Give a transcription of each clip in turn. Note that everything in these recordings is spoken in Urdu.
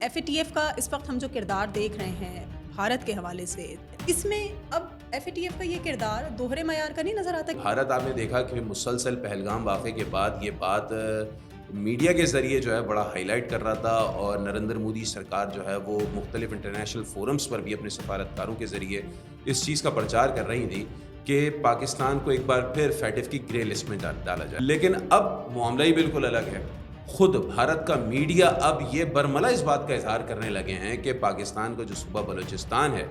ایف اے ٹی ایف کا اس وقت ہم جو کردار دیکھ رہے ہیں بھارت کے حوالے سے، اس میں اب ایف اے ٹی ایف کا یہ کردار دوہرے معیار کا نہیں نظر آتا؟ بھارت آپ نے دیکھا کہ مسلسل پہلگام واقعے کے بعد یہ بات میڈیا کے ذریعے جو ہے بڑا ہائی لائٹ کر رہا تھا، اور نریندر مودی سرکار جو ہے وہ مختلف انٹرنیشنل فورمز پر بھی اپنے سفارتکاروں کے ذریعے اس چیز کا پرچار کر رہی تھی کہ پاکستان کو ایک بار پھر فیٹف کی گرے لسٹ میں ڈالا جائے. لیکن اب معاملہ ہی بالکل الگ ہے. خود بھارت کا میڈیا اب یہ برملا اس بات کا اظہار کرنے لگے ہیں کہ پاکستان کا جو صوبہ بلوچستان ہے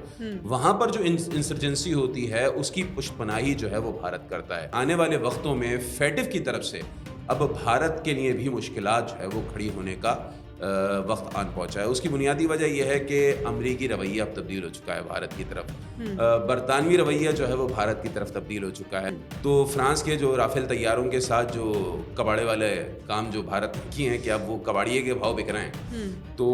وہاں پر جو انسرجنسی ہوتی ہے اس کی پشت پناہی جو ہے وہ بھارت کرتا ہے. آنے والے وقتوں میں فیٹف کی طرف سے اب بھارت کے لیے بھی مشکلات جو ہے وہ کھڑی ہونے کا وقت آن پہنچا ہے. اس کی بنیادی وجہ یہ ہے کہ امریکی رویہ اب تبدیل ہو چکا ہے بھارت کی طرف. برطانوی رویہ جو ہے وہ بھارت کی طرف تبدیل ہو چکا ہے. تو فرانس کے جو رافیل طیاروں کے ساتھ جو کباڑے والے کام جو بھارت کی ہیں کہ اب وہ کباڑیے کے بھاؤ بک رہے ہیں، تو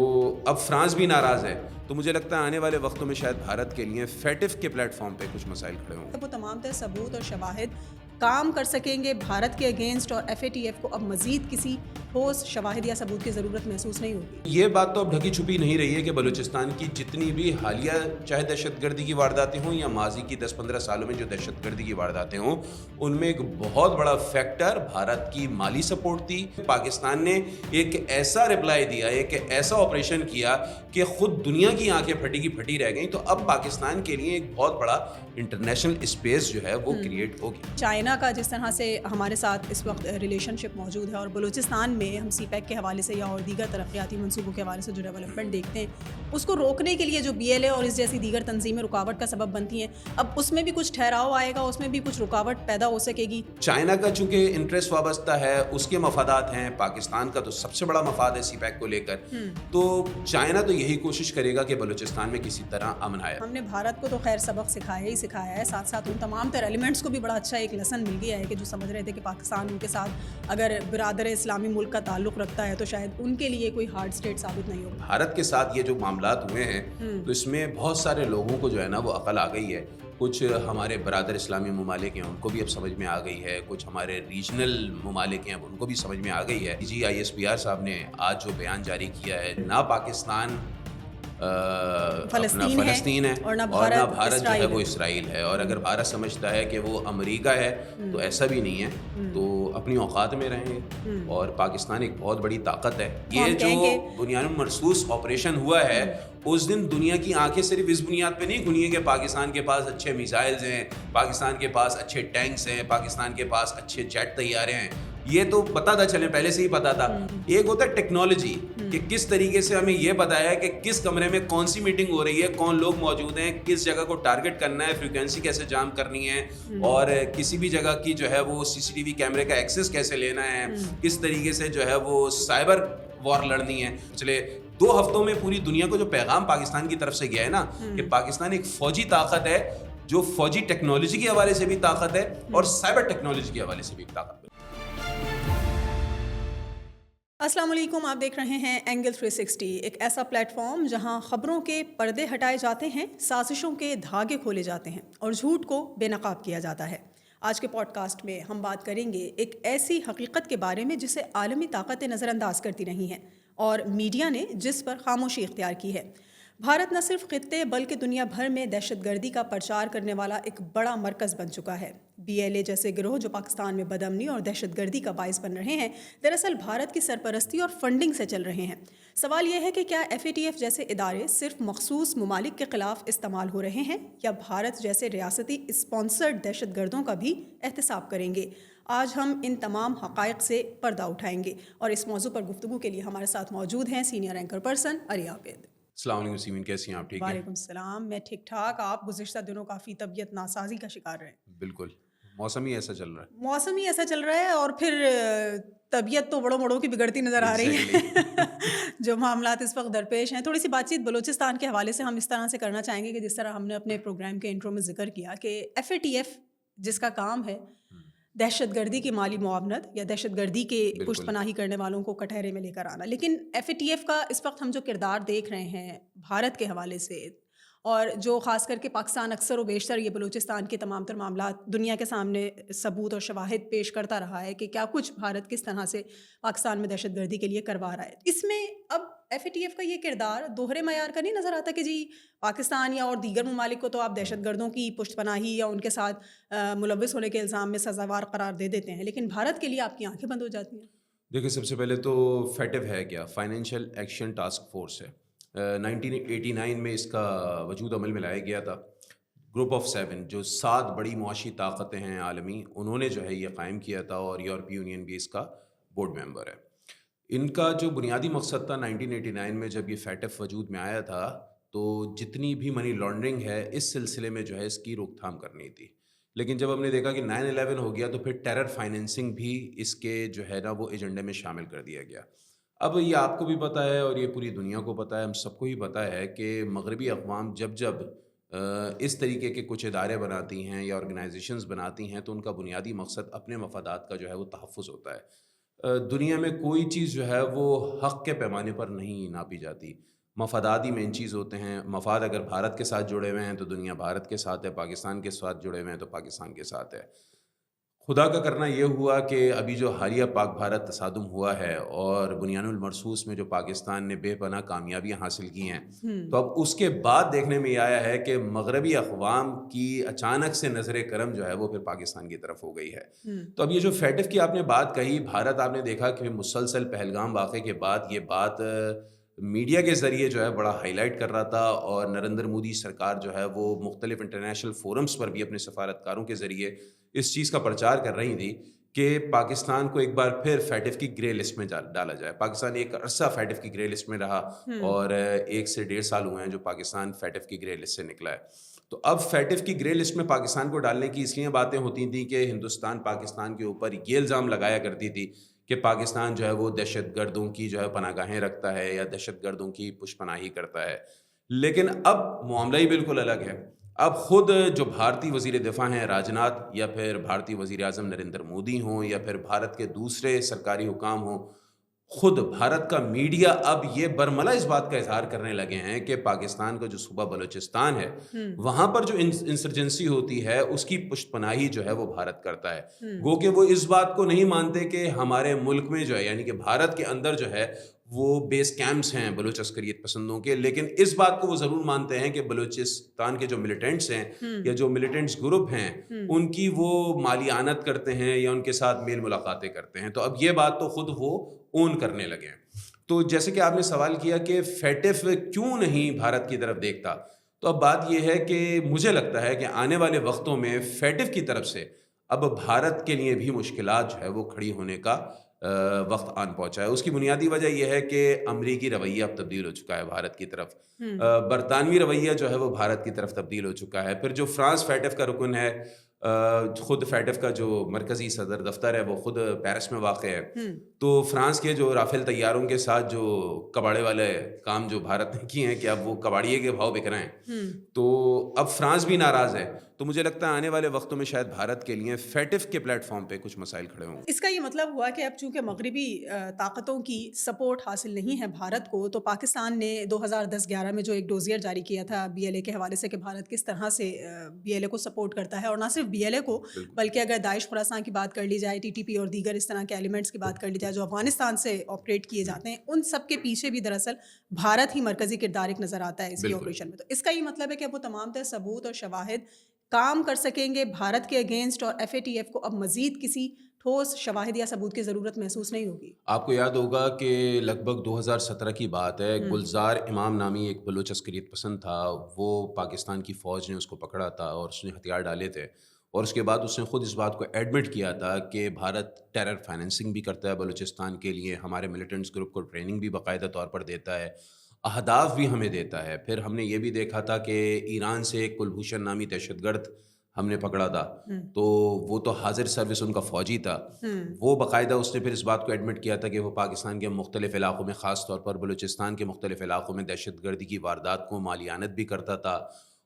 اب فرانس بھی ناراض ہے. تو مجھے لگتا ہے آنے والے وقتوں میں شاید بھارت کے لیے فیٹف کے پلیٹ فارم پہ کچھ مسائل کھڑے ہوں. وہ تمام تر ثبوت اور شواہد کام کر سکیں گے بھارت کے اگینسٹ، اور ایف اے ٹی ایف کو اب مزید کسی ٹھوس شواہد یا ثبوت کی ضرورت محسوس نہیں ہوگی. یہ بات تو اب ڈھکی چھپی نہیں رہی ہے کہ بلوچستان کی جتنی بھی حالیہ چاہے دہشت گردی کی وارداتیں ہوں یا ماضی کی 10-15 سالوں میں جو دہشت گردی کی وارداتیں ہوں، ان میں ایک بہت بڑا فیکٹر بھارت کی مالی سپورٹ تھی. پاکستان نے ایک ایسا رپلائی دیا، ایک ایسا آپریشن کیا کہ خود دنیا کی آنکھیں پھٹی کی پھٹی رہ گئیں. تو اب پاکستان کے لیے ایک بہت بڑا انٹرنیشنل اسپیس جو ہے وہ کریٹ ہوگی. چائنا کا جس طرح سے ہمارے ساتھ اس وقت ریلیشن شپ موجود ہے، اور بلوچستان میں ہم سی پیک کے حوالے سے یا اور دیگر ترقیاتی منصوبوں کے حوالے سے جو ڈیولپمنٹ دیکھتے ہیں، اس کو روکنے کے لیے جو بی ایل اے اور اس جیسی دیگر تنظیمیں رکاوٹ کا سبب بنتی ہیں، اب اس میں بھی کچھ ٹھہراؤ آئے گا، اس میں بھی کچھ رکاوٹ پیدا ہو سکے گی. چائنا کا چونکہ انٹرسٹ وابستہ ہے، اس کے مفادات ہیں. پاکستان کا تو سب سے بڑا مفاد ہے سی پیک کو لے کر. تو چائنا تو یہی کوشش کرے گا کہ بلوچستان میں کسی طرح امن آئے. ہم نے بھارت کو تو خیر سبق سکھایا ہی سکھایا ہے، ساتھ ساتھ ان تمام تر ایلیمنٹس کو بھی بڑا اچھا ایک لیسن مل گیا ہے کہ جو سمجھ رہے تھے کہ پاکستان ان کے ساتھ اگر برادر اسلامی ملک کا تعلق رکھتا ہے تو شاید ان کے لیے کوئی ہارڈ اسٹیٹ ثابت نہیں ہوگا. بھارت کے ساتھ یہ جو معاملات ہوئے ہیں تو اس میں بہت سارے لوگوں کو جو ہے نا وہ عقل آ گئی ہے. کچھ ہمارے برادر اسلامی ممالک ہیں ان کو بھی اب سمجھ میں آ گئی ہے، کچھ ہمارے ریجنل ممالک ہیں ان کو بھی سمجھ میں آ گئی ہے. جی آئی ایس پی آر صاحب نے آج جو بیان جاری کیا ہے، نہ پاکستان فلسطین ہے اور نہ بھارت جو ہے وہ اسرائیل ہے. اور اگر بھارت سمجھتا ہے کہ وہ امریکہ ہے تو ایسا بھی نہیں ہے. تو اپنی اوقات میں رہیں، اور پاکستان ایک بہت بڑی طاقت ہے. یہ جو بنیاد مرصوص آپریشن ہوا ہے اس دن دنیا کی آنکھیں صرف اس بنیاد پہ نہیں کھلی ہیں کہ پاکستان کے پاس اچھے میزائلز ہیں، پاکستان کے پاس اچھے ٹینکس ہیں، پاکستان کے پاس اچھے جیٹ طیارے ہیں. یہ تو پتا تھا، چلیں پہلے سے ہی پتا تھا. ایک ہوتا ہے ٹیکنالوجی کہ کس طریقے سے ہمیں یہ بتایا ہے کہ کس کمرے میں کون سی میٹنگ ہو رہی ہے، کون لوگ موجود ہیں، کس جگہ کو ٹارگٹ کرنا ہے، فریکوینسی کیسے جام کرنی ہے، اور کسی بھی جگہ کی جو ہے وہ سی سی ٹی وی کیمرے کا ایکسس کیسے لینا ہے، کس طریقے سے جو ہے وہ سائبر وار لڑنی ہے. چلے 2 ہفتوں میں پوری دنیا کو جو پیغام پاکستان کی طرف سے گیا ہے نا کہ پاکستان ایک فوجی طاقت ہے جو فوجی ٹیکنالوجی کے حوالے سے بھی طاقت ہے اور سائبر ٹیکنالوجی کے حوالے سے بھی طاقت ہے. السلام علیکم، آپ دیکھ رہے ہیں اینگل 360، ایک ایسا پلیٹ فارم جہاں خبروں کے پردے ہٹائے جاتے ہیں، سازشوں کے دھاگے کھولے جاتے ہیں اور جھوٹ کو بے نقاب کیا جاتا ہے. آج کے پوڈ کاسٹ میں ہم بات کریں گے ایک ایسی حقیقت کے بارے میں جسے عالمی طاقتیں نظر انداز کرتی رہی ہیں اور میڈیا نے جس پر خاموشی اختیار کی ہے. بھارت نہ صرف خطے بلکہ دنیا بھر میں دہشت گردی کا پرچار کرنے والا ایک بڑا مرکز بن چکا ہے. بی ایل اے جیسے گروہ جو پاکستان میں بدامنی اور دہشت گردی کا باعث بن رہے ہیں، دراصل بھارت کی سرپرستی اور فنڈنگ سے چل رہے ہیں. سوال یہ ہے کہ کیا ایف اے ٹی ایف جیسے ادارے صرف مخصوص ممالک کے خلاف استعمال ہو رہے ہیں، یا بھارت جیسے ریاستی اسپانسرڈ دہشت گردوں کا بھی احتساب کریں گے؟ آج ہم ان تمام حقائق سے پردہ اٹھائیں گے، اور اس موضوع پر گفتگو کے لیے ہمارے ساتھ موجود ہیں سینئر اینکر پرسن علی عابد. السلام علیکم سیمین، کیسی ہیں آپ؟ ٹھیک ہیں؟ وعلیکم السلام، میں ٹھیک ٹھاک. آپ گزشتہ دنوں کافی طبیعت ناسازی کا شکار رہے. بالکل، موسم ہی ایسا چل رہا ہے. موسم ہی ایسا چل رہا ہے، اور پھر طبیعت تو بڑوں بڑوں کی بگڑتی نظر آ رہی ہے. جو معاملات اس وقت درپیش ہیں، تھوڑی سی بات چیت بلوچستان کے حوالے سے ہم اس طرح سے کرنا چاہیں گے کہ جس طرح ہم نے اپنے پروگرام کے انٹرو میں ذکر کیا کہ ایف اے ٹی ایف جس کا کام ہے دہشت گردی کی مالی معاونت یا دہشت گردی کے پشت پناہی کرنے والوں کو کٹہرے میں لے کر آنا، لیکن ایف اے ٹی ایف کا اس وقت ہم جو کردار دیکھ رہے ہیں بھارت کے حوالے سے، اور جو خاص کر کے پاکستان اکثر و بیشتر یہ بلوچستان کے تمام تر معاملات دنیا کے سامنے ثبوت اور شواہد پیش کرتا رہا ہے کہ کیا کچھ بھارت کس طرح سے پاکستان میں دہشت گردی کے لیے کروا رہا ہے. اس میں اب ایف اے ٹی ایف کا یہ کردار دوہرے معیار کا نہیں نظر آتا کہ جی پاکستان یا اور دیگر ممالک کو تو آپ دہشت گردوں کی پشت پناہی یا ان کے ساتھ ملوث ہونے کے الزام میں سزاوار قرار دے دیتے ہیں، لیکن بھارت کے لیے آپ کی آنکھیں بند ہو جاتی ہیں؟ دیکھیں، سب سے پہلے تو فیٹو ہے کیا؟ فائنینشیل ایکشن ٹاسک فورس ہے. 1989 میں اس کا وجود عمل میں لایا گیا تھا. گروپ آف 7 جو 7 بڑی معاشی طاقتیں ہیں عالمی، انہوں نے جو ہے یہ قائم کیا تھا، اور یورپی یونین بھی اس کا بورڈ ممبر ہے. ان کا جو بنیادی مقصد تھا 1989 میں جب یہ فیٹف وجود میں آیا تھا، تو جتنی بھی منی لانڈرنگ ہے اس سلسلے میں جو ہے اس کی روک تھام کرنی تھی. لیکن جب ہم نے دیکھا کہ 9/11 ہو گیا تو پھر ٹیرر فائنینسنگ بھی اس کے جو ہے نا وہ ایجنڈے میں شامل کر دیا گیا. اب یہ آپ کو بھی پتہ ہے اور یہ پوری دنیا کو پتہ ہے، ہم سب کو ہی پتہ ہے کہ مغربی اقوام جب اس طریقے کے کچھ ادارے بناتی ہیں یا آرگنائزیشنز بناتی ہیں تو ان کا بنیادی مقصد اپنے مفادات کا جو ہے وہ تحفظ ہوتا ہے. دنیا میں کوئی چیز جو ہے وہ حق کے پیمانے پر نہیں ناپی جاتی. مفادات ہی مین چیز ہوتے ہیں. مفاد اگر بھارت کے ساتھ جڑے ہوئے ہیں تو دنیا بھارت کے ساتھ ہے، پاکستان کے ساتھ جڑے ہوئے ہیں تو پاکستان کے ساتھ ہے. خدا کا کرنا یہ ہوا کہ ابھی جو حالیہ پاک بھارت تصادم ہوا ہے اور بنیان المرصوص میں جو پاکستان نے بے پناہ کامیابیاں حاصل کی ہیں، تو اب اس کے بعد دیکھنے میں یہ آیا ہے کہ مغربی اقوام کی اچانک سے نظر کرم جو ہے وہ پھر پاکستان کی طرف ہو گئی ہے. تو اب یہ جو فیٹف کی آپ نے بات کہی، بھارت آپ نے دیکھا کہ مسلسل پہلگام واقعے کے بعد یہ بات میڈیا کے ذریعے جو ہے بڑا ہائی لائٹ کر رہا تھا، اور نریندر مودی سرکار جو ہے وہ مختلف انٹرنیشنل فورمز پر بھی اپنے سفارتکاروں کے ذریعے اس چیز کا پرچار کر رہی تھی کہ پاکستان کو ایک بار پھر فیٹف کی گرے لسٹ میں ڈالا جائے. پاکستان ایک عرصہ فیٹف کی گرے لسٹ میں رہا، اور 1 سے 1.5 سال ہوئے ہیں جو پاکستان فیٹف کی گرے لسٹ سے نکلا ہے. تو اب فیٹف کی گرے لسٹ میں پاکستان کو ڈالنے کی اس لیے باتیں ہوتی تھیں کہ ہندوستان پاکستان کے اوپر یہ الزام لگایا کرتی تھی کہ پاکستان جو ہے وہ دہشت گردوں کی جو ہے پناہ گاہیں رکھتا ہے یا دہشت گردوں کی پشت پناہی کرتا ہے. لیکن اب معاملہ ہی بالکل الگ ہے. اب خود جو بھارتی وزیر دفاع ہیں راجناتھ، یا پھر بھارتی وزیر اعظم نریندر مودی ہوں، یا پھر بھارت کے دوسرے سرکاری حکام ہوں، خود بھارت کا میڈیا اب یہ برملا اس بات کا اظہار کرنے لگے ہیں کہ پاکستان کا جو صوبہ بلوچستان ہے وہاں پر جو انسرجنسی ہوتی ہے اس کی پشت پناہی جو ہے وہ بھارت کرتا ہے. گو کہ وہ اس بات کو نہیں مانتے کہ ہمارے ملک میں جو ہے، یعنی کہ بھارت کے اندر جو ہے وہ بیس کیمپس ہیں بلوچ عسکریت پسندوں کے، لیکن اس بات کو وہ ضرور مانتے ہیں کہ بلوچستان کے جو ملیٹنٹس ہیں یا جو ملیٹنٹس گروپ ہیں ان کی وہ مالی اعانت کرتے ہیں یا ان کے ساتھ میل ملاقاتیں کرتے ہیں. تو اب یہ بات تو خود وہ اون کرنے لگے ہیں. تو جیسے کہ آپ نے سوال کیا کہ فیٹف کیوں نہیں بھارت کی طرف دیکھتا، تو اب بات یہ ہے کہ مجھے لگتا ہے کہ آنے والے وقتوں میں فیٹف کی طرف سے اب بھارت کے لیے بھی مشکلات جو ہے وہ کھڑی ہونے کا وقت آن پہنچا ہے. اس کی بنیادی وجہ یہ ہے کہ امریکی رویہ اب تبدیل ہو چکا ہے بھارت کی طرف، برطانوی رویہ جو ہے وہ بھارت کی طرف تبدیل ہو چکا ہے. پھر جو فرانس فیٹف کا رکن ہے، خود فیٹف کا جو مرکزی صدر دفتر ہے وہ خود پیرس میں واقع ہے. تو فرانس کے جو رافیل طیاروں کے ساتھ جو کباڑے والے کام جو بھارت نے کیے ہیں کہ اب وہ کباڑیے کے بھاؤ بک رہے ہیں، تو اب فرانس بھی ناراض ہے. تو مجھے لگتا ہے آنے والے وقتوں میں شاید بھارت کے لیے فیٹف کے پلیٹ فارم پہ کچھ مسائل کھڑے ہوں. اس کا یہ مطلب ہوا کہ اب چونکہ مغربی طاقتوں کی سپورٹ حاصل نہیں ہے بھارت کو، تو پاکستان نے 2010-11 میں جو ایک ڈوزیئر جاری کیا تھا بی ایل اے کے حوالے سے کہ بھارت کس طرح سے بی ایل اے کو سپورٹ کرتا ہے، اور نہ صرف بی ایل اے کو بلکہ اگر داعش خراسان کی بات کر لی جائے، ٹی ٹی پی اور دیگر اس طرح کے ایلیمنٹس کی بات کر لی جائے جو افغانستان سے آپریٹ کیے جاتے ہیں، ان سب کے پیچھے بھی دراصل بھارت ہی مرکزی کردار ایک نظر آتا ہے اس آپریشن میں. تو اس کا یہ مطلب ہے کہ وہ تمام تر ثبوت اور شواہد کام کر سکیں گے بھارت کے اگینسٹ، اور ایف اے ٹی ایف کو اب مزید کسی ٹھوس شواہد یا ثبوت کی ضرورت محسوس نہیں ہوگی. آپ کو یاد ہوگا کہ لگ بھگ 2017 کی بات ہے، گلزار امام نامی ایک بلوچ عسکریت پسند تھا، وہ پاکستان کی فوج نے اس کو پکڑا تھا اور اس نے ہتھیار ڈالے تھے، اور اس کے بعد اس نے خود اس بات کو ایڈمٹ کیا تھا کہ بھارت ٹیرر فائنینسنگ بھی کرتا ہے بلوچستان کے لیے، ہمارے ملیٹنٹس گروپ کو ٹریننگ بھی باقاعدہ طور پر دیتا ہے، اہداف بھی ہمیں دیتا ہے. پھر ہم نے یہ بھی دیکھا تھا کہ ایران سے ایک کلبھوشن نامی دہشت گرد ہم نے پکڑا تھا، تو وہ تو حاضر سروس ان کا فوجی تھا، وہ باقاعدہ اس نے پھر اس بات کو ایڈمٹ کیا تھا کہ وہ پاکستان کے مختلف علاقوں میں، خاص طور پر بلوچستان کے مختلف علاقوں میں دہشت گردی کی واردات کو مالی اعانت بھی کرتا تھا،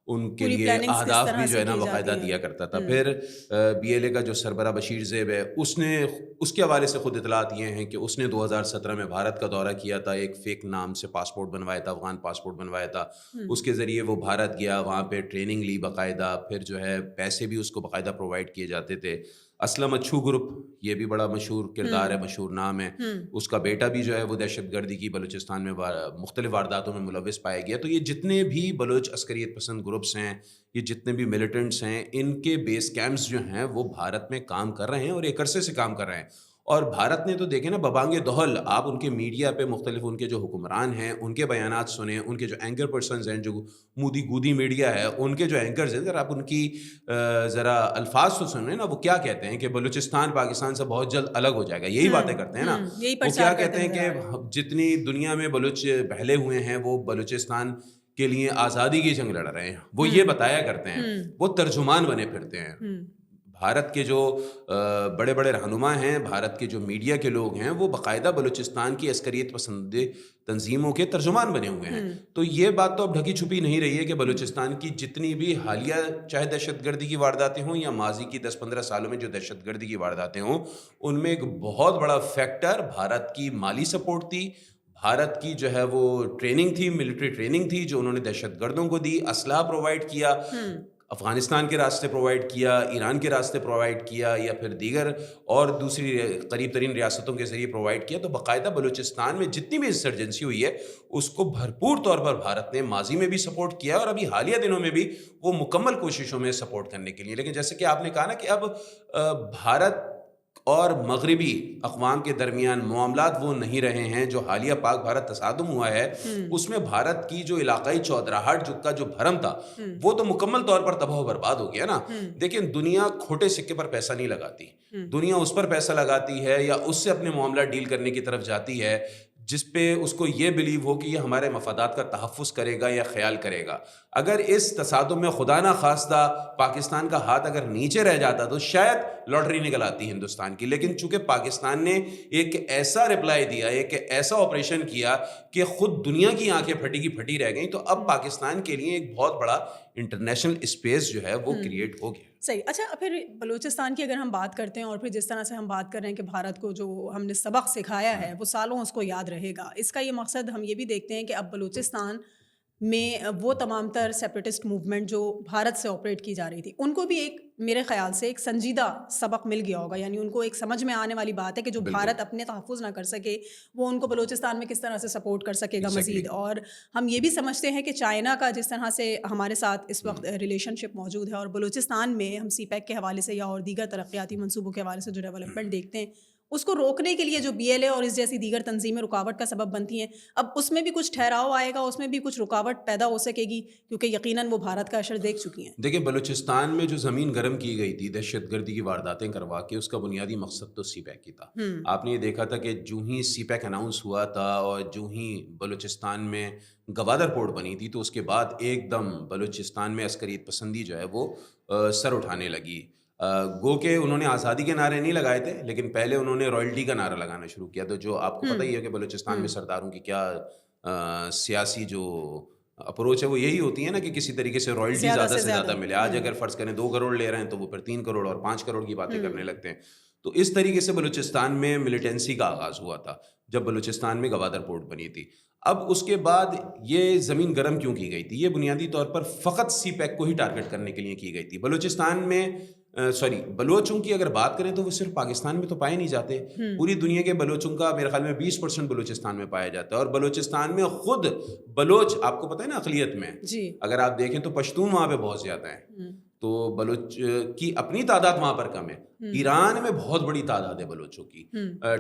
ان کے لیے اہداف بھی جو ہے نا باقاعدہ دیا کرتا تھا. پھر بی ایل اے کا جو سربراہ بشیر زیب ہے، اس کے حوالے سے خود اطلاعات یہ ہیں کہ اس نے 2017 میں بھارت کا دورہ کیا تھا، ایک فیک نام سے پاسپورٹ بنوایا تھا، افغان پاسپورٹ بنوایا تھا، اس کے ذریعے وہ بھارت گیا، وہاں پہ ٹریننگ لی باقاعدہ، پھر جو ہے پیسے بھی اس کو باقاعدہ پرووائڈ کیے جاتے تھے. اسلم اچھو گروپ یہ بھی بڑا مشہور کردار ہے, مشہور نام ہے. اس کا بیٹا بھی جو ہے وہ دہشت گردی کی بلوچستان میں مختلف وارداتوں میں ملوث پایا گیا. تو یہ جتنے بھی بلوچ عسکریت پسند گروپس ہیں, یہ جتنے بھی ملیٹنٹس ہیں, ان کے بیس کیمپس جو ہیں وہ بھارت میں کام کر رہے ہیں اور ایک عرصے سے کام کر رہے ہیں. اور بھارت نے تو دیکھیں نا ببانگ دہل, آپ ان کے میڈیا پہ مختلف ان کے جو حکمران ہیں ان کے بیانات سنیں, ان کے جو اینکر پرسنز ہیں, جو مودی گودی میڈیا ہے ان کے جو اینکرز ہیں, ذرا آپ ان کی ذرا الفاظ تو سنیں نا. وہ کیا کہتے ہیں کہ بلوچستان پاکستان سے بہت جلد الگ ہو جائے گا, یہی باتیں کرتے ہیں نا. وہ کیا کہتے ہیں کہ جتنی دنیا میں بلوچ پہلے ہوئے ہیں وہ بلوچستان کے لیے آزادی کی جنگ لڑ رہے ہیں, وہ یہ بتایا کرتے ہیں. وہ ترجمان بنے پھرتے ہیں. بھارت کے جو بڑے بڑے رہنما ہیں, بھارت کے جو میڈیا کے لوگ ہیں, وہ باقاعدہ بلوچستان کی عسکریت پسند تنظیموں کے ترجمان بنے ہوئے ہیں. تو یہ بات تو اب ڈھکی چھپی نہیں رہی ہے کہ بلوچستان کی جتنی بھی حالیہ چاہے دہشت گردی کی وارداتیں ہوں یا ماضی کی 10-15 سالوں میں جو دہشت گردی کی وارداتیں ہوں, ان میں ایک بہت بڑا فیکٹر بھارت کی مالی سپورٹ تھی, بھارت کی جو ہے وہ ٹریننگ تھی, ملٹری ٹریننگ تھی جو انہوں نے دہشت گردوں کو دی, اسلحہ پرووائڈ کیا, افغانستان کے راستے پرووائڈ کیا, ایران کے راستے پرووائڈ کیا, یا پھر دیگر اور دوسری قریب ترین ریاستوں کے ذریعے پرووائڈ کیا. تو باقاعدہ بلوچستان میں جتنی بھی انسرجنسی ہوئی ہے اس کو بھرپور طور پر بھارت نے ماضی میں بھی سپورٹ کیا اور ابھی حالیہ دنوں میں بھی وہ مکمل کوششوں میں سپورٹ کرنے کے لیے. لیکن جیسے کہ آپ نے کہا نا کہ اب بھارت اور مغربی اقوام کے درمیان معاملات وہ نہیں رہے ہیں جو حالیہ پاک بھارت تصادم ہوا ہے, اس میں بھارت کی جو علاقائی چودراہٹ کا جو بھرم تھا وہ تو مکمل طور پر تباہ و برباد ہو گیا نا. دیکھیں دنیا کھوٹے سکے پر پیسہ نہیں لگاتی, دنیا اس پر پیسہ لگاتی ہے یا اس سے اپنے معاملات ڈیل کرنے کی طرف جاتی ہے جس پہ اس کو یہ بلیو ہو کہ یہ ہمارے مفادات کا تحفظ کرے گا یا خیال کرے گا. اگر اس تصادم میں خدا نہ خواستہ پاکستان کا ہاتھ اگر نیچے رہ جاتا تو شاید لاٹری نکل آتی ہندوستان کی. لیکن چونکہ پاکستان نے ایک ایسا رپلائی دیا, ایک ایسا آپریشن کیا کہ خود دنیا کی آنکھیں پھٹی کی پھٹی رہ گئیں, تو اب پاکستان کے لیے ایک بہت بڑا انٹرنیشنل اسپیس جو ہے وہ کریٹ ہو گیا. صحیح. اچھا, پھر بلوچستان کی اگر ہم بات کرتے ہیں اور پھر جس طرح سے ہم بات کر رہے ہیں کہ بھارت کو جو ہم نے سبق سکھایا ہے وہ سالوں اس کو یاد رہے گا, اس کا یہ مقصد ہم یہ بھی دیکھتے ہیں کہ اب بلوچستان میں وہ تمام تر سیپریٹسٹ موومنٹ جو بھارت سے آپریٹ کی جا رہی تھی ان کو بھی ایک میرے خیال سے ایک سنجیدہ سبق مل گیا ہوگا. یعنی ان کو ایک سمجھ میں آنے والی بات ہے کہ جو بھارت اپنے تحفظ نہ کر سکے وہ ان کو بلوچستان میں کس طرح سے سپورٹ کر سکے گا مزید. اور ہم یہ بھی سمجھتے ہیں کہ چائنا کا جس طرح سے ہمارے ساتھ اس وقت ریلیشن شپ موجود ہے اور بلوچستان میں ہم سی پیک کے حوالے سے یا اور دیگر ترقیاتی منصوبوں کے حوالے سے جو ڈیولپمنٹ دیکھتے ہیں اس کو روکنے کے لیے جو بی ایل اے اور اس جیسی دیگر تنظیمیں رکاوٹ کا سبب بنتی ہیں, اب اس میں بھی کچھ ٹھہراؤ آئے گا, اس میں بھی کچھ رکاوٹ پیدا ہو سکے گی کیونکہ یقیناً وہ بھارت کا اشر دیکھ چکی ہیں. دیکھیں بلوچستان میں جو زمین گرم کی گئی تھی دہشت گردی کی وارداتیں کروا کے, اس کا بنیادی مقصد تو سی پیک کی تھا. آپ نے یہ دیکھا تھا کہ جو ہی سی پیک اناؤنس ہوا تھا اور جو ہی بلوچستان میں گوادر پورٹ بنی تھی تو اس کے بعد ایک دم بلوچستان میں عسکریت پسندی جو ہے وہ سر اٹھانے لگی. گو کہ انہوں نے آزادی کے نعرے نہیں لگائے تھے لیکن پہلے انہوں نے رائلٹی کا نعرہ لگانا شروع کیا. تو جو آپ کو پتہ ہی ہے کہ بلوچستان میں سرداروں کی کیا سیاسی جو اپروچ ہے وہ یہی ہوتی ہے نا کہ کسی طریقے سے رائلٹی زیادہ سے زیادہ ملے. آج اگر فرض کریں 2 کروڑ لے رہے ہیں تو وہ پھر 3 کروڑ اور 5 کروڑ کی باتیں کرنے لگتے ہیں. تو اس طریقے سے بلوچستان میں ملیٹنسی کا آغاز ہوا تھا جب بلوچستان میں گوادر پورٹ بنی تھی. اب اس کے بعد یہ زمین گرم کیوں کی گئی تھی؟ یہ بنیادی طور پر فقط سی پیک کو ہی ٹارگٹ کرنے کے لیے کی گئی تھی. بلوچستان میں بلوچوں کی اگر بات کریں تو وہ صرف پاکستان میں تو پائے نہیں جاتے, پوری دنیا کے بلوچوں کا میرے خیال میں 20% بلوچستان میں پایا جاتا ہے. اور بلوچستان میں خود بلوچ آپ کو پتہ ہے نا اقلیت میں اگر آپ دیکھیں تو پشتون وہاں پہ بہت زیادہ ہیں, تو بلوچ کی اپنی تعداد وہاں پر کم ہے. ایران میں بہت بڑی تعداد ہے بلوچوں کی.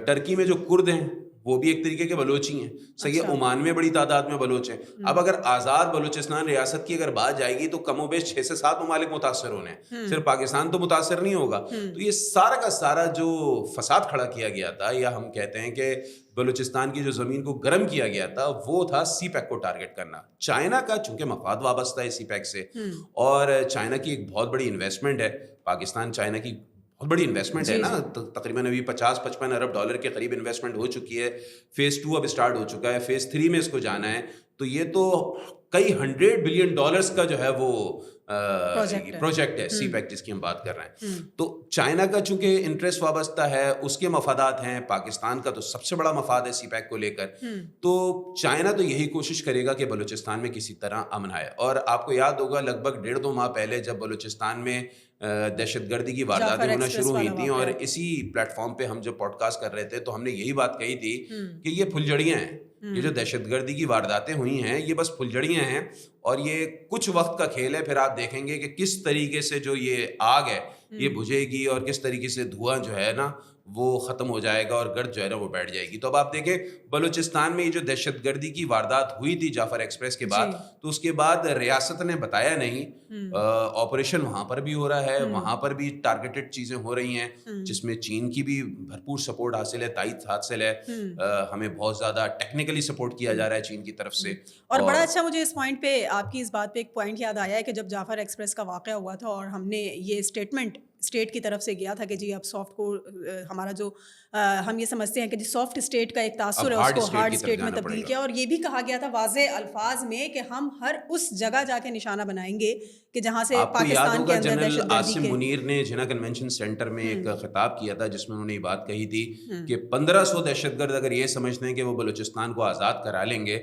ٹرکی میں جو کرد ہیں وہ بھی ایک طریقے کے بلوچ ہی ہیں. صحیح ہے, عمان میں بڑی تعداد میں بلوچ ہیں. اب اگر آزاد بلوچستان ریاست کی اگر بات جائے گی تو کم و بیش 6 سے 7 ممالک متاثر ہونے ہیں, صرف پاکستان تو متاثر نہیں ہوگا. تو یہ سارا کا سارا جو فساد کھڑا کیا گیا تھا, یا ہم کہتے ہیں کہ بلوچستان کی جو زمین کو گرم کیا گیا تھا, وہ تھا سی پیک کو ٹارگٹ کرنا. چائنا کا چونکہ مفاد وابستہ ہے سی پیک سے, اور چائنا کی ایک بہت بڑی انویسٹمنٹ ہے, پاکستان چائنا کی بہت بڑی انویسٹمنٹ ہے نا, تقریباً ابھی 50-55 ارب ڈالر کے قریب انویسٹمنٹ ہو چکی ہے. فیز 2 اب اسٹارٹ ہو چکا ہے, فیز 3 میں اس کو جانا ہے. تو یہ تو کئی $100 بلین کا جو ہے وہ پروجیکٹ ہے سی پیک جس کی ہم بات کر رہے ہیں. تو چائنا کا چونکہ انٹرسٹ وابستہ ہے, اس کے مفادات ہیں, پاکستان کا تو سب سے بڑا مفاد ہے سی پیک کو لے کر. تو چائنا تو یہی کوشش کرے گا کہ بلوچستان میں کسی طرح امن آئے. اور آپ کو یاد ہوگا لگ بھگ 1.5-2 ماہ پہلے جب بلوچستان میں دہشت گردی کی وارداتیں ہونا شروع ہوئی تھیں, اور اسی پلیٹ فارم پہ ہم جب پوڈ کاسٹ کر رہے تھے تو ہم نے یہی بات کہی تھی کہ یہ پھلجھڑیاں ہیں, یہ جو دہشت گردی کی وارداتیں ہوئی ہیں یہ بس پھلجھڑیاں ہیں, اور یہ کچھ وقت کا کھیل ہے. پھر آپ دیکھیں گے کہ کس طریقے سے جو یہ آگ ہے یہ بجھے گی, اور کس طریقے سے دھواں جو ہے نا وہ ختم ہو جائے گا, اور گرد جو ہے نا وہ بیٹھ جائے گی. تو اب آپ دیکھیں بلوچستان میں یہ جو دہشت گردی کی واردات ہوئی تھی جعفر ایکسپریس کے بعد, تو اس کے بعد ریاست نے بتایا نہیں, آپریشن وہاں پر بھی ہو رہا ہے, وہاں پر بھی ٹارگیٹڈ چیزیں ہو رہی ہیں جس میں چین کی بھی بھرپور سپورٹ حاصل ہے, تائید حاصل ہے, ہمیں بہت زیادہ ٹیکنیکلی سپورٹ کیا جا رہا ہے چین کی طرف سے. اور بڑا اچھا مجھے اس پوائنٹ پہ آپ کی اس بات پہ ایک پوائنٹ یاد آیا ہے کہ جب جعفر ایکسپریس کا واقعہ ہوا تھا اور ہم نے یہ اسٹیٹمنٹ اسٹیٹ کی طرف سے گیا تھا کہ جی اب سافٹ کو ہمارا جو ہم یہ سمجھتے ہیں کہ جی سافٹ اسٹیٹ کا ایک تاثر ہے اس کو ہارڈ اسٹیٹ میں تبدیل کیا, اور یہ بھی کہا گیا تھا واضح الفاظ میں کہ ہم ہر اس جگہ جا کے نشانہ بنائیں گے کہ جہاں سے پاکستان کے اندر دہشت گردی عاصم منیر نے جنہ کنونشن سینٹر میں ایک خطاب کیا تھا جس میں انہوں نے یہ بات کہی تھی کہ 1500 دہشت گرد اگر یہ سمجھتے ہیں کہ وہ بلوچستان کو آزاد کرا لیں گے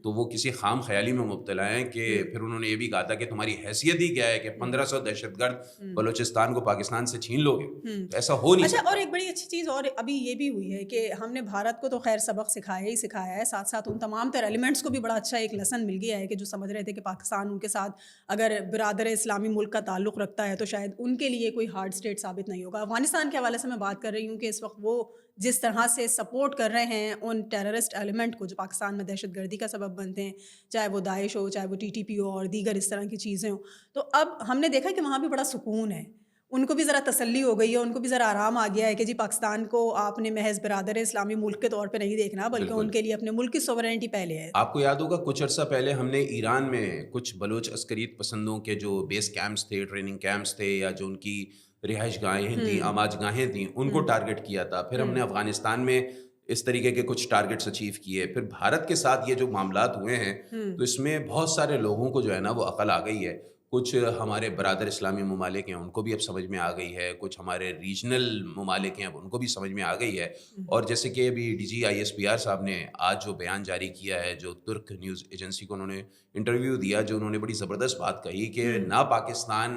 تو وہ کسی خام خیالی میں مبتلا ہیں. کہ پھر انہوں نے یہ بھی کہا تھا کہ تمہاری حیثیت ہی کیا ہے کہ 1500 دہشت گرد بلوچستان کو پاکستان سے چھین لو گے, ایسا ہو نہیں. اچھا, اور ایک بڑی اچھی چیز اور ابھی یہ بھی ہوئی ہے کہ ہم نے بھارت کو تو خیر سبق سکھایا ہی سکھایا ہے, ساتھ ساتھ ان تمام تر ایلیمنٹس کو بھی بڑا اچھا ایک لیسن مل گیا ہے کہ جو سمجھ رہے تھے کہ پاکستان ان کے ساتھ اگر برادر اسلامی ملک کا تعلق رکھتا ہے تو شاید ان کے لیے کوئی ہارڈ اسٹیٹ ثابت نہیں ہوگا. افغانستان کے حوالے سے میں بات کر رہی ہوں کہ اس وقت وہ جس طرح سے سپورٹ کر رہے ہیں ان ٹیررسٹ ایلیمنٹ کو جو پاکستان میں دہشت گردی کا سبب بنتے ہیں, چاہے وہ داعش ہو, چاہے وہ TTP ہو اور دیگر اس طرح کی چیزیں ہوں, تو اب ہم نے دیکھا کہ وہاں بھی بڑا سکون ہے, ان کو بھی ذرا تسلی ہو گئی ہے, ان کو بھی ذرا آرام آ گیا ہے کہ جی پاکستان کو آپ نے محض برادر اسلامی ملک کے طور پہ نہیں دیکھنا بلکہ ان کے لیے اپنے ملک کی سوورنٹی پہلے ہے. آپ کو یاد ہوگا کچھ عرصہ پہلے ہم نے ایران میں کچھ بلوچ عسکریت پسندوں کے جو بیس کیمپس تھے, ٹریننگ کیمپس تھے, یا جو ان کی رہائش گاہیں تھیں, آماج گاہیں تھیں, ان کو ٹارگٹ کیا تھا. پھر ہم نے افغانستان میں اس طریقے کے کچھ ٹارگٹس اچیو کیے. پھر بھارت کے ساتھ یہ جو معاملات ہوئے ہیں تو اس میں بہت سارے لوگوں کو جو ہے نا وہ عقل آ گئی ہے. کچھ ہمارے برادر اسلامی ممالک ہیں ان کو بھی اب سمجھ میں آ گئی ہے, کچھ ہمارے ریجنل ممالک ہیں اب ان کو بھی سمجھ میں آ گئی ہے. اور جیسے کہ ابھی DG ISPR صاحب نے آج جو بیان جاری کیا ہے, جو ترک نیوز ایجنسی کو انہوں نے انٹرویو دیا, جو انہوں نے بڑی زبردست بات کہی کہ نہ پاکستان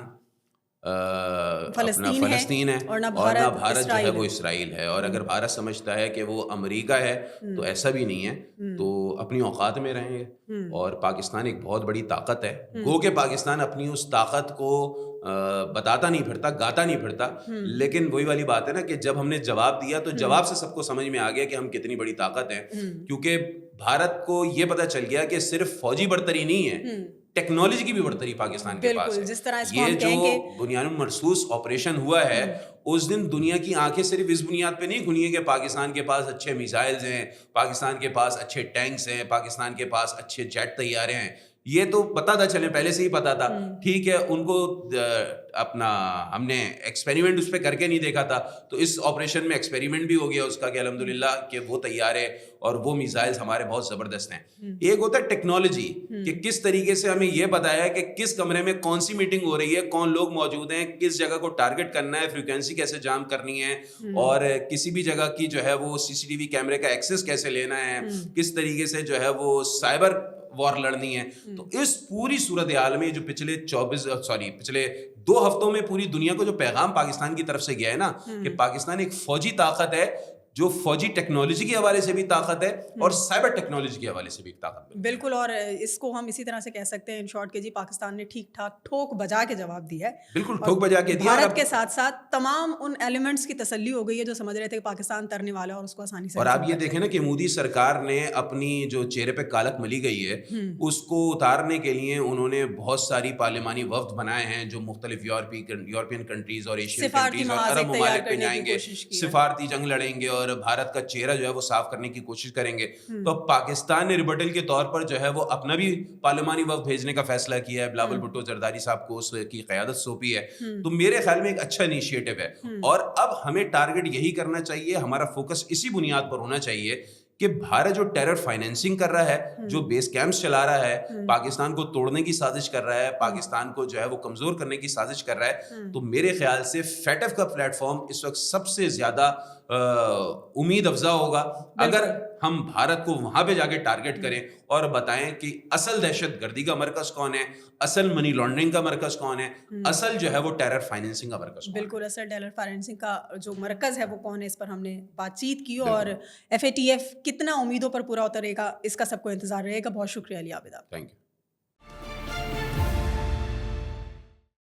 فلسطین ہے اور نہ بھارت جو ہے وہ اسرائیل ہے, اور اگر بھارت سمجھتا ہے کہ وہ امریکہ ہے تو ایسا بھی نہیں ہے, تو اپنی اوقات میں رہیں گے. اور پاکستان ایک بہت بڑی طاقت ہے, گو کہ پاکستان اپنی اس طاقت کو بتاتا نہیں پھرتا, گاتا نہیں پھرتا, لیکن وہی والی بات ہے نا کہ جب ہم نے جواب دیا تو جواب سے سب کو سمجھ میں آ گیا کہ ہم کتنی بڑی طاقت ہیں. کیونکہ بھارت کو یہ پتا چل گیا کہ صرف فوجی برتری نہیں ہے, ٹیکنالوجی کی بھی برتری پاکستان کے پاس ہے. یہ جو بنیاد مرصوص آپریشن ہوا ہے اس دن دنیا کی آنکھیں صرف اس بنیاد پہ نہیں کھلی ہیں کہ پاکستان کے پاس اچھے میزائلز ہیں, پاکستان کے پاس اچھے ٹینکس ہیں, پاکستان کے پاس اچھے جیٹ طیارے ہیں. یہ تو پتا تھا, چلیں پہلے سے ہی پتا تھا, ٹھیک ہے, ان کو اپنا ہم نے ایکسپیریمنٹ اس پہ کر کے نہیں دیکھا تھا, تو اس آپریشن میں ایکسپیریمنٹ بھی ہو گیا اس کا کہ الحمدللہ کہ وہ طیارے اور وہ میزائلز ہمارے بہت زبردست ہیں. ایک ہوتا ہے ٹیکنالوجی کہ کس طریقے سے ہمیں یہ بتایا ہے کہ کس کمرے میں کون سی میٹنگ ہو رہی ہے, کون لوگ موجود ہیں, کس جگہ کو ٹارگٹ کرنا ہے, فریکوینسی کیسے جام کرنی ہے, اور کسی بھی جگہ کی جو ہے وہ CCTV کیمرے کا ایکسس کیسے لینا ہے, کس طریقے سے جو ہے وہ سائبر وار لڑنی ہے. تو اس پوری صورتحال میں جو پچھلے 2 ہفتوں میں پوری دنیا کو جو پیغام پاکستان کی طرف سے گیا ہے نا کہ پاکستان ایک فوجی طاقت ہے جو فوجی ٹیکنالوجی کے حوالے سے بھی طاقت ہے اور سائبر ٹیکنالوجی کے حوالے سے بھی طاقت ہے. بالکل, اور اس کو ہم اسی طرح سے کہہ سکتے ہیں ان شارٹ کہ جی پاکستان نے ٹھیک ٹھاک ٹھوک بجا کے جواب دیا ہے. بالکل ٹھوک بجا کے دیا. بھارت کے ساتھ ساتھ تمام ان ایلیمنٹس کی تسلی ہو گئی ہے جو سمجھ رہے تھے کہ پاکستان ترنے والا ہے اور اس کو آسانی سے. اور آپ یہ دیکھیں نا کہ مودی سرکار نے اپنی جو چہرے پہ کالک ملی گئی ہے اس کو اتارنے کے لیے انہوں نے بہت ساری پارلیمانی وفد بنائے ہیں جو مختلف یورپین کنٹریز اور ایشین کنٹریز اور عرب ممالک پہ جائیں گے, سفارتی جنگ لڑیں گے اور بھارت کا چہرہ جو ہے وہ صاف کرنے کی کوشش کریں گے. تو پاکستان نے ریبٹل کے طور پر جو ہے وہ اپنا بھی پارلیمانی وفد بھیجنے کا فیصلہ کیا ہے, بلاول بھٹو زرداری صاحب کو اس کی قیادت سونپی ہے. تو میرے خیال میں ایک اچھا انیشیٹو ہے, اور اب ہمیں ٹارگٹ یہی کرنا چاہیے, ہمارا فوکس اسی بنیاد پر ہونا چاہیے کہ بھارت جو ٹیرر فائنینسنگ کر رہا ہے, جو بیس کیمپس چلا رہا ہے, پاکستان کو توڑنے کی سازش کر رہا ہے, پاکستان کو جو ہے وہ کمزور کرنے کی سازش کر رہا ہے, تو میرے خیال سے فیٹف کا پلیٹ فارم اس وقت سب سے زیادہ امید افزا ہوگا اگر ہم بھارت کو وہاں پہ جا کے ٹارگٹ کریں اور بتائیں کہ اصل دہشت گردی کا مرکز کون ہے, اصل منی لانڈرنگ کا مرکز کون ہے, اصل جو ہے وہ ٹیرر فائنینسنگ کا مرکز کون ہے. بالکل, اصل ٹیرر فائنینسنگ کا جو مرکز ہے وہ کون ہے, اس پر ہم نے بات چیت کی, اور FATF کتنا امیدوں پر پورا اترے گا اس کا سب کو انتظار رہے گا. بہت شکریہ علی عابد. Thank you.